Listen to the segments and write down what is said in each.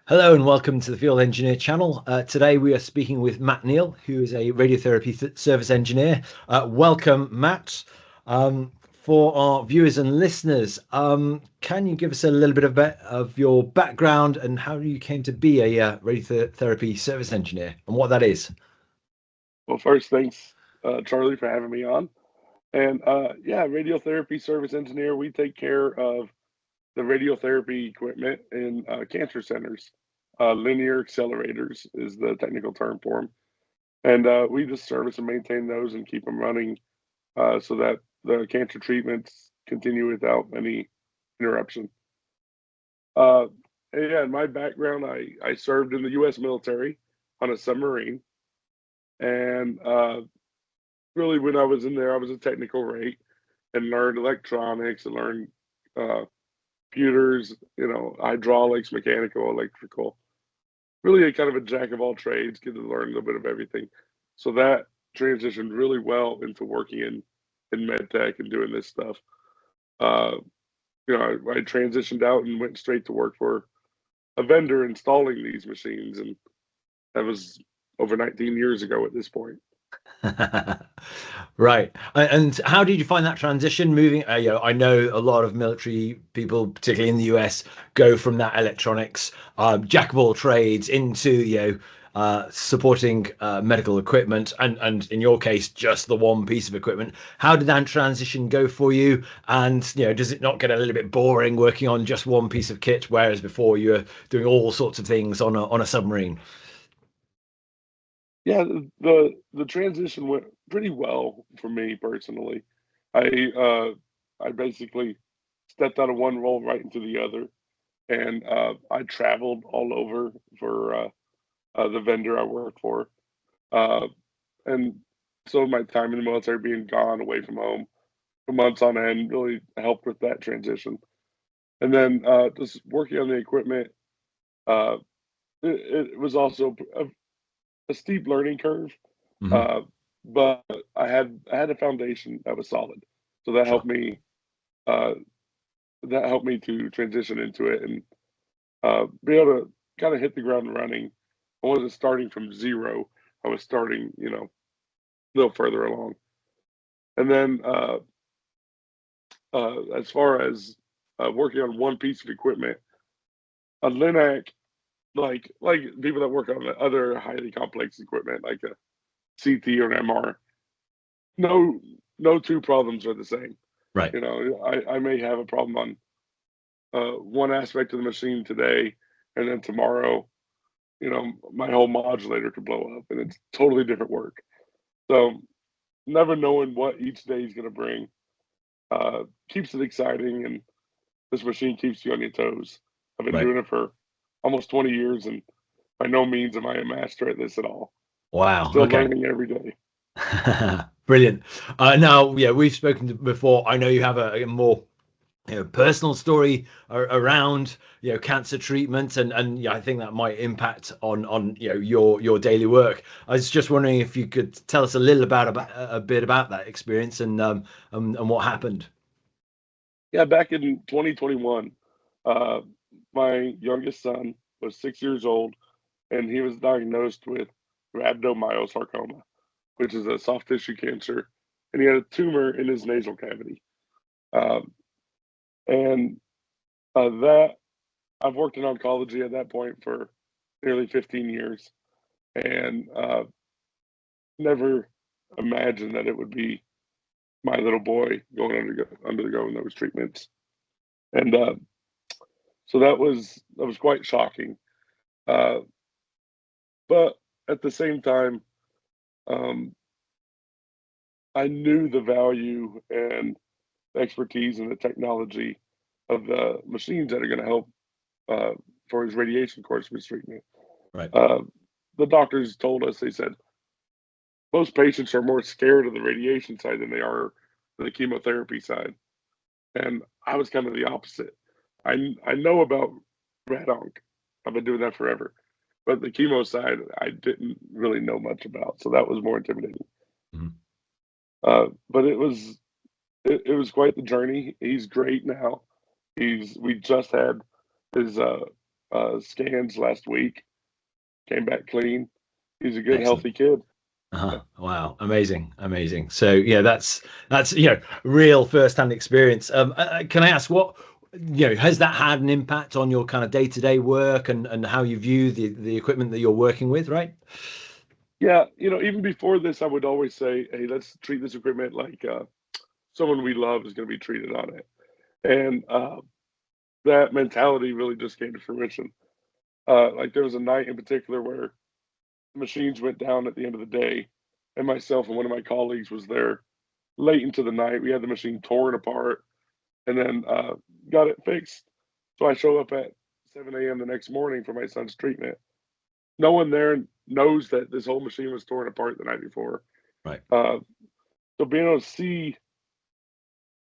Hello and welcome to the Field Engineer channel. Today we are speaking with Matt Neal, who is a radiotherapy service engineer. Welcome, Matt. For our viewers and listeners, can you give us a little bit of your background and how you came to be a radiotherapy service engineer and what that is? Well, first, thanks, Charlie, for having me on. And yeah, radiotherapy service engineer, we take care of the radiotherapy equipment in cancer centers. Linear accelerators is the technical term for them. And we just service and maintain those and keep them running so that the cancer treatments continue without any interruption. Uh, and yeah, in my background, I served in the U.S. military on a submarine. And really, when I was in there, I was a technical rate and learned electronics and learned uh, computers, hydraulics, mechanical, electrical. Really, a kind of a jack of all trades, get to learn a little bit of everything. So that transitioned really well into working in med tech and doing this stuff. Uh, I transitioned out and went straight to work for a vendor installing these machines, and that was over 19 years ago at this point. Right. And how did you find that transition moving? I know a lot of military people, particularly in the US, go from that electronics, jack of all trades into, supporting medical equipment and in your case, just the one piece of equipment. How did that transition go for you? And, does it not get a little bit boring working on just one piece of kit, whereas before you were doing all sorts of things on a submarine? Yeah, the transition went pretty well for me personally. I I basically stepped out of one role right into the other, and I traveled all over for the vendor I worked for, uh, and so my time in the military, being gone away from home for months on end, really helped with that transition. And then just working on the equipment, uh, it was also a steep learning curve. Hmm. Uh, but I had a foundation that was solid, so Sure. uh, that helped me to transition into it and be able to kind of hit the ground running. I wasn't starting from zero. I was starting, a little further along. And then as far as working on one piece of equipment, a Linac, like people that work on the other highly complex equipment, like a CT or an MR, no no two problems are the same. Right. I may have a problem on one aspect of the machine today, and then tomorrow, my whole modulator could blow up, and it's totally different work. So never knowing what each day is going to bring keeps it exciting, and this machine keeps you on your toes. I've been Right. doing it for almost 20 years, and by no means am I a master at this at all. Wow. Still Okay. learning every day. Brilliant. Now, yeah, we've spoken before. I know you have a more personal story around cancer treatment, and yeah, I think that might impact on your daily work. I was just wondering if you could tell us a little about a bit about that experience and what happened. Yeah, back in 2021, uh, my youngest son was 6 years old, and he was diagnosed with rhabdomyosarcoma, which is a soft tissue cancer, and he had a tumor in his nasal cavity. Um, and that I've worked in oncology at that point for nearly 15 years, and never imagined that it would be my little boy undergoing those treatments. And so that was quite shocking. Uh, but at the same time, um, I knew the value and the expertise and the technology of the machines that are going to help uh, for his radiation course of his treatment. Right. Uh, the doctors told us, they said, most patients are more scared of the radiation side than they are the chemotherapy side. And I was kind of the opposite. I know about radonc. I've been doing that forever. But the chemo side, I didn't really know much about. So that was more intimidating. Mhm. But it was quite the journey. He's great now. We just had his scans last week. Came back clean. He's a good, Excellent. healthy kid. Wow, amazing, amazing. So yeah, that's real first-hand experience. Can I ask what has that had an impact on your kind of day-to-day work and how you view the equipment that you're working with, right? Yeah, even before this, I would always say, "Hey, let's treat this equipment like someone we love is going to be treated on it," and that mentality really just came to fruition. Like there was a night in particular where machines went down at the end of the day, and myself and one of my colleagues was there late into the night. We had the machine torn apart, and then got it fixed. So I show up at 7 a.m. the next morning for my son's treatment. No one there knows that this whole machine was torn apart the night before. Right. Uh, so being able to see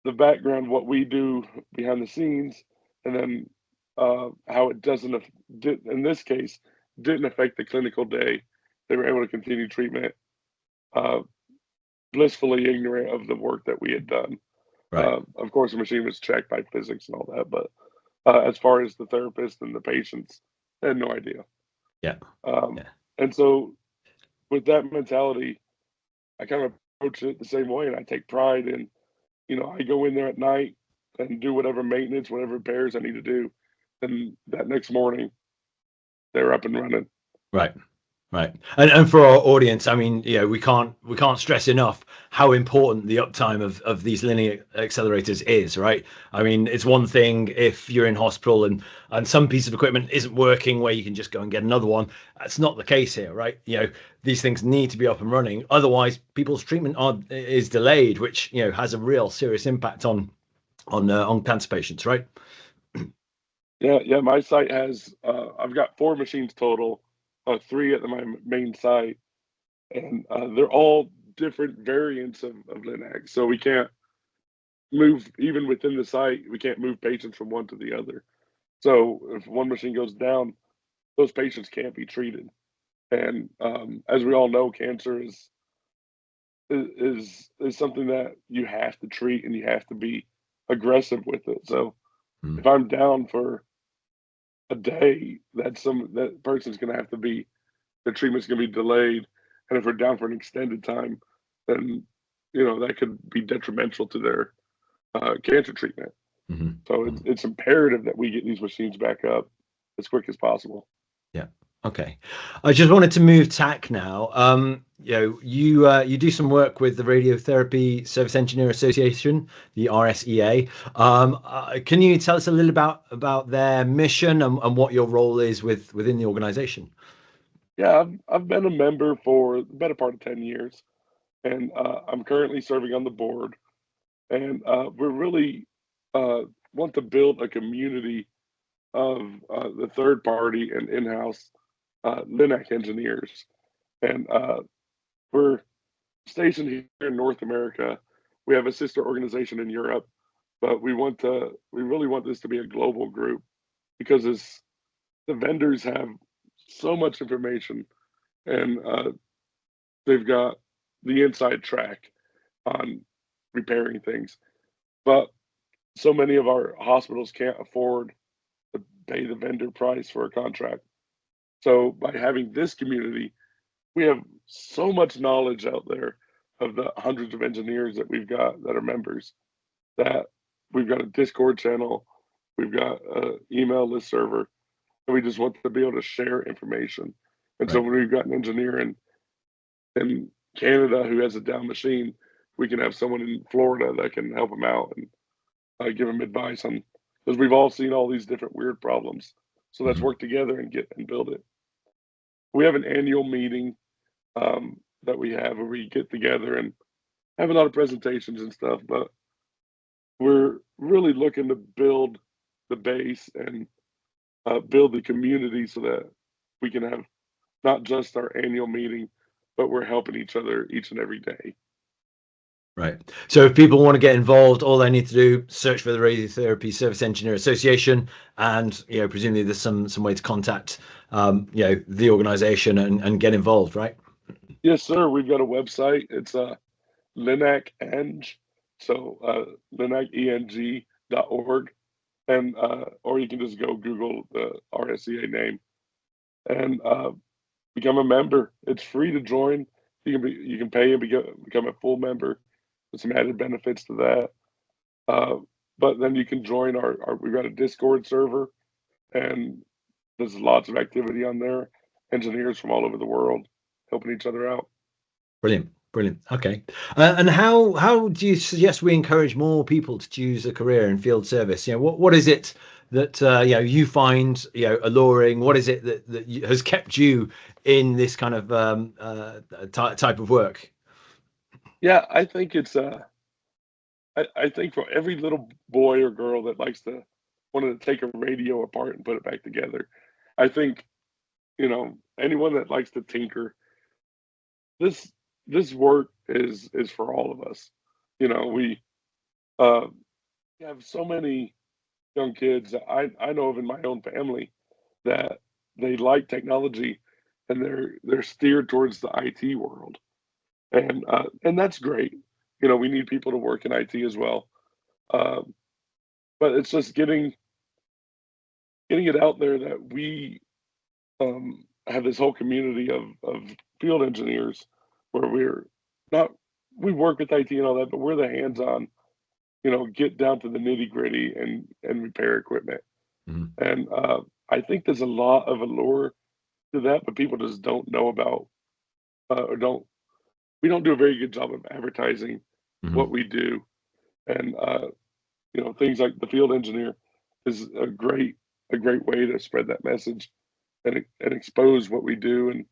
the background, what we do behind the scenes, and then how it doesn't, in this case, didn't affect the clinical day. They were able to continue treatment, uh, blissfully ignorant of the work that we had done. Right. Of course, the machine was checked by physics and all that, but as far as the therapist and the patients, they had no idea. Yeah. Um, Yeah. and so, with that mentality, I kind of approach it the same way, and I take pride in, I go in there at night and do whatever maintenance, whatever repairs I need to do, and that next morning they're up and running. Right. Right. And for our audience, I mean, we can't stress enough how important the uptime of these linear accelerators is, right? I mean, it's one thing if you're in hospital and some piece of equipment isn't working where you can just go and get another one. That's not the case here, right? These things need to be up and running. Otherwise, people's treatment is delayed, which, has a real serious impact on cancer patients, right? Yeah, yeah. My site has I've got 4 machines total, 3 at my main site, and they're all different variants of Linac. So we can't move even within the site. We can't move patients from one to the other. So if one machine goes down, those patients can't be treated. And as we all know, cancer is something that you have to treat and you have to be aggressive with it. So Mm. if I'm down for a day, that person's going to have to be the treatment's going to be delayed, and if we're down for an extended time, then that could be detrimental to their cancer treatment. Mhm. So Mhm. it's imperative that we get these machines back up as quick as possible. Yeah. Okay. I just wanted to move tack now. You do some work with the Radiotherapy Service Engineer Association, the RSEA. Can you tell us a little about their mission and what your role is within the organization? Yeah, I've been a member for the better part of 10 years, and I'm currently serving on the board. And we're really uh, want to build a community of the third party and in-house Linac engineers, and we're stationed here in North America. We have a sister organization in Europe, but we really want this to be a global group because the vendors have so much information and they've got the inside track on repairing things. But so many of our hospitals can't afford to pay the vendor price for a contract. So by having this community, we have so much knowledge out there of the hundreds of engineers that we've got that are members that we've got a Discord channel, we've got an email list server, and we just want to be able to share information. And so Right. when we've got an engineer in Canada who has a down machine, we can have someone in Florida that can help them out and give them advice on because we've all seen all these different weird problems. So let's Mhm. work together and get and build it. We have an annual meeting that we have where we get together and have a lot of presentations and stuff, but we're really looking to build the base and build the community so that we can have not just our annual meeting, but we're helping each other each and every day. Right. So if people want to get involved, all they need to do search for the Radiotherapy Service Engineer Association, and presumably there's some way to contact the organization and get involved, right? Yes, sir. We've got a website. It's Linac Eng, so linaceng.org. and or you can just go Google the RSEA name and become a member. It's free to join. You can pay and become a full member with some added benefits to that. Uh, but then you can join our we've got a Discord server, and there's lots of activity on there. Engineers from all over the world helping each other out. Brilliant, brilliant. Okay, and how do you suggest we encourage more people to choose a career in field service? You know, what is it that you know, you find, you know, alluring? What is it that has kept you in this kind of type of work? Yeah, I think it's I think for every little boy or girl that likes to wanted to take a radio apart and put it back together, I think, you know, anyone that likes to tinker, this this work is for all of us. You know, uh, we have so many young kids that I know of in my own family that they like technology and they're steered towards the IT world, and that's great. You know, we need people to work in IT as well, um, but it's just getting it out there that we have this whole community of field engineers where we're not we work with IT and all that, but we're the hands-on, you know, get down to the nitty-gritty and repair equipment. Mhm. And I think there's a lot of allure to that, but people just don't know about or don't we don't do a very good job of advertising what Mhm. we do. And you know, things like the field engineer is a great way to spread that message and expose what we do and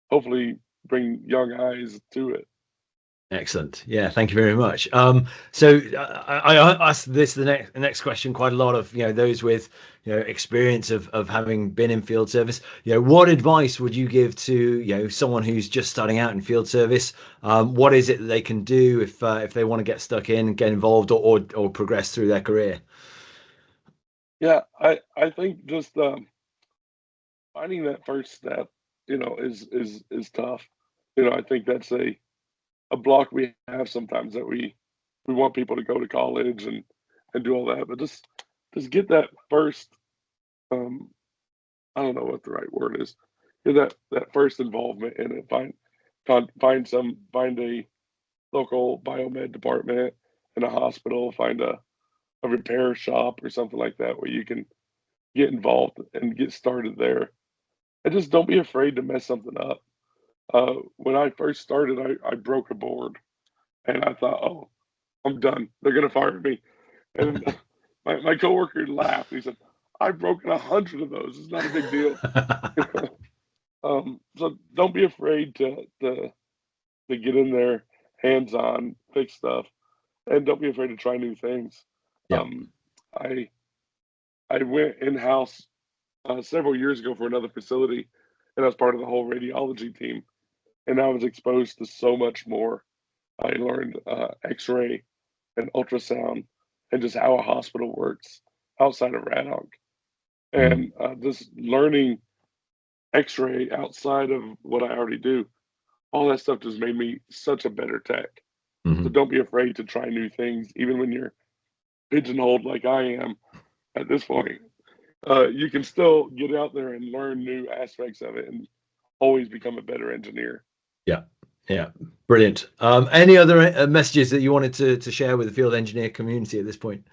hopefully bring young eyes to it. Excellent. Yeah, thank you very much. So I asked this the next question quite a lot of, you know, those with, you know, experience of having been in field service. You know, what advice would you give to, you know, someone who's just starting out in field service? What is it that they can do if they want to get stuck in, get involved, or progress through their career? Yeah, I think just finding that first step, you know, is tough. You know, I think that's a block we have sometimes that we want people to go to college and do all that, but just get that first um I don't know what the right word is. Get that first involvement in it. Find a local biomed department in a hospital, find a repair shop or something like that where you can get involved and get started there. And just don't be afraid to mess something up. When I first started, I broke a board and I thought, oh, I'm done. They're gonna fire me. And my coworker laughed. He said, I've broken 100 of those. It's not a big deal. So don't be afraid to get in there, hands on, fix stuff, and don't be afraid to try new things. Yeah. Um, I I went in house several years ago for another facility, and I was part of the whole radiology team, and I was exposed to so much more. I learned X-ray and ultrasound, and just how a hospital works outside of Radonk, Mhm. and just learning X-ray outside of what I already do. All that stuff just made me such a better tech. So Mhm. don't be afraid to try new things, even when you're pigeonholed like I am at this point. You can still get out there and learn new aspects of it and always become a better engineer. Yeah. Yeah. Brilliant. Any other messages that you wanted to share with the field engineer community at this point?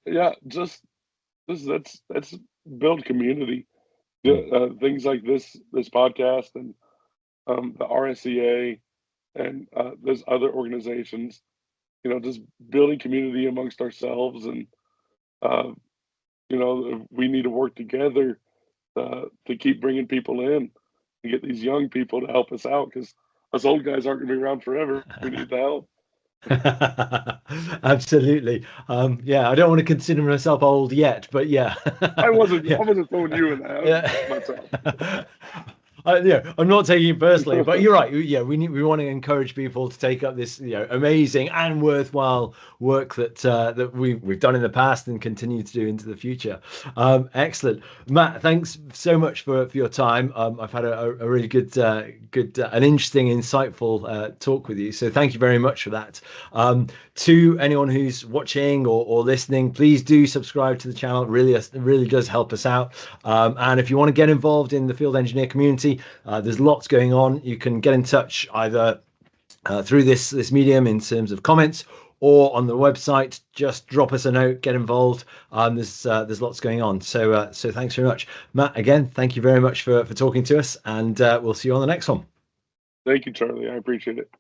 Yeah, just that's build community. Mm. Things like this podcast and the RSEA and there's other organizations. You know, just building community amongst ourselves and uh, you know we need to work together to keep bringing people in and get these young people to help us out because us old guys aren't going to be around forever. We need the help. Absolutely. Yeah, I don't want to consider myself old yet, but yeah. I Yeah. wasn't throwing you in that. I was Yeah. myself. Yeah, I'm not taking it personally, but you're right. Yeah, we want to encourage people to take up this, amazing and worthwhile work that we've done in the past and continue to do into the future. Excellent, Matt. Thanks so much for your time. I've had a really good an interesting, insightful talk with you. So thank you very much for that. To anyone who's watching or listening, please do subscribe to the channel. It really does help us out. And if you want to get involved in the field engineer community, there's lots going on. You can get in touch either through this medium in terms of comments or on the website. Just drop us a note, get involved. There's lots going on. So thanks very much, Matt. Again, thank you very much for talking to us, and we'll see you on the next one. Thank you, Charlie. I appreciate it.